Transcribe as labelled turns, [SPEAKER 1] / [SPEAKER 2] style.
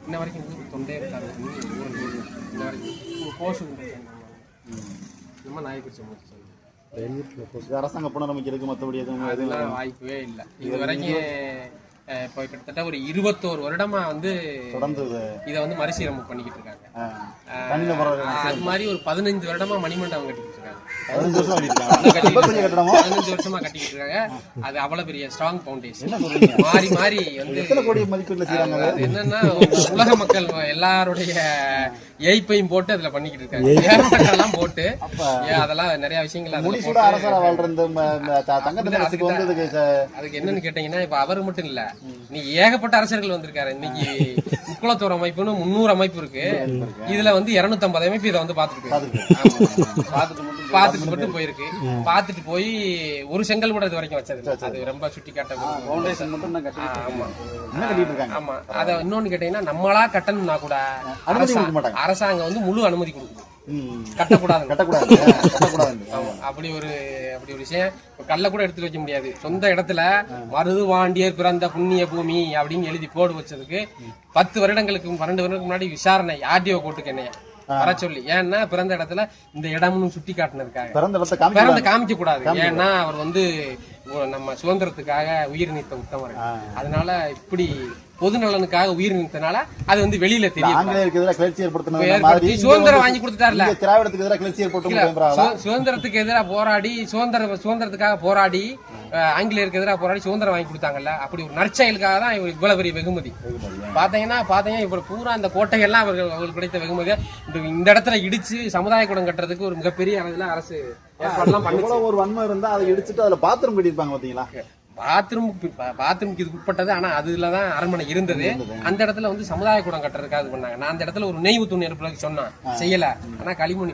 [SPEAKER 1] இன்ன வரைக்கும் ஊருக்கு தொண்டே இருக்காரு. இன்ன வரைக்கும் கோஷு நம்ம நாய்க்குறிச்சி முடிச்சு
[SPEAKER 2] அரசாங்க புனரமைக்கிறதுக்கு மற்றபடி எதுவும்
[SPEAKER 1] அதெல்லாம் வாய்ப்பே இல்லை. இது வரைக்கும் இப்போ கிட்டத்தட்ட ஒரு 21 வருடமா வந்து
[SPEAKER 2] தொடர்ந்து
[SPEAKER 1] இதை வந்து மறுசீரமைப்பு பண்ணிக்கிட்டு இருக்காங்க. அது மாதிரி ஒரு 15 வருடமா மணிமண்டபம் கட்டிக்கிட்டு இருக்காங்க. 15 வருஷமா கட்டிக்கிட்டு இருக்காங்க. அது அவ்வளவு பெரிய ஸ்ட்ராங் பவுண்டேஷன். மாறி மாறி வந்து என்னன்னா உலக மக்கள் எல்லாருடைய ஏய்ப்பையும் போட்டு அதுல பண்ணிக்கிட்டு இருக்காங்க. எல்லாம் போட்டு அதெல்லாம் நிறைய விஷயங்கள் அதுக்கு என்னன்னு கேட்டீங்கன்னா, இப்ப அவரு மட்டும் இல்ல, இன்னைக்கு ஏகப்பட்ட அரசர்கள் வந்திருக்காரு. இன்னைக்கு முக்குளத்தோர் அமைப்புன்னு 300 அமைப்பு இருக்கு. இதுல வந்து 250 அமைப்பு இதை வந்து பாத்துட்டு மட்டும் போயிருக்கு. பாத்துட்டு போய் ஒரு செங்கல் கூட இது வரைக்கும் வச்சது. அது ரொம்ப சுட்டி காட்ட. ஆமா. அத இன்னொன்னு கேட்டீங்கன்னா, நம்மளா கட்டணும்னா கூட அரசாங்கம் வந்து முழு அனுமதி கொடுக்குது. கட்டக்கூடாது. அப்படி ஒரு விஷயம். கல்ல கூட எடுத்து வைக்க முடியாது. சொந்த இடத்துல மருதுவாண்டியர் பிறந்த புண்ணிய பூமி அப்படின்னு எழுதி போடு வச்சதுக்கு 10 வருடங்களுக்கு 12 வருடங்களுக்கு முன்னாடி விசாரணை ஆர்டிஓ கோர்ட்டுக்கு என்னைய வர சொல்லி. ஏன்னா பிறந்த இடத்துல இந்த இடம்னு சுட்டி காட்டினதுக்காக பிறந்த காமிக்க கூடாது. ஏன்னா அவர் வந்து நம்ம சுதந்திரத்துக்காக உயிர் நீத்த உத்தமர். அதனால இப்படி பொது நலனுக்காக உயிர் நீத்தனால அது வந்து வெளியில தெரியும். சுதந்திரம் வாங்கி கொடுத்துட்டாருல, சுதந்திரத்துக்கு எதிராக போராடி சுதந்திரத்துக்காக போராடி ஆங்கிலேயருக்கு எதிராக போராடி சுதந்திரம் வாங்கி கொடுத்தாங்கல்ல, அப்படி ஒரு நற்செயலுக்காக தான் இவ்வளவு பெரிய வெகுமதி. பாத்தீங்கன்னா இப்ப பூரா அந்த கோட்டையெல்லாம் அவர்களுக்கு கிடைத்த வெகுமதி. இந்த இடத்துல இடிச்சு சமுதாய கூடம் கட்டுறதுக்கு ஒரு மிகப்பெரிய அளவுல அரசு
[SPEAKER 2] ஒரு வன்மை இருந்தா அதை இடிச்சுட்டு அதுல பாத்ரூம் கட்டிருப்பாங்க. பாத்தீங்களா,
[SPEAKER 1] பாத்ரூமுக்கு இது உட்பட்டது. ஆனா அதுலதான் அரண்மனை இருந்தது. அந்த இடத்துல வந்து சமுதாய கூடம் கட்டுறதுக்காக பண்ணாங்க. நான் அந்த இடத்துல ஒரு நெய் ஊத்து நெருப்புல சொன்னா செய்யல. ஆனா களிமண்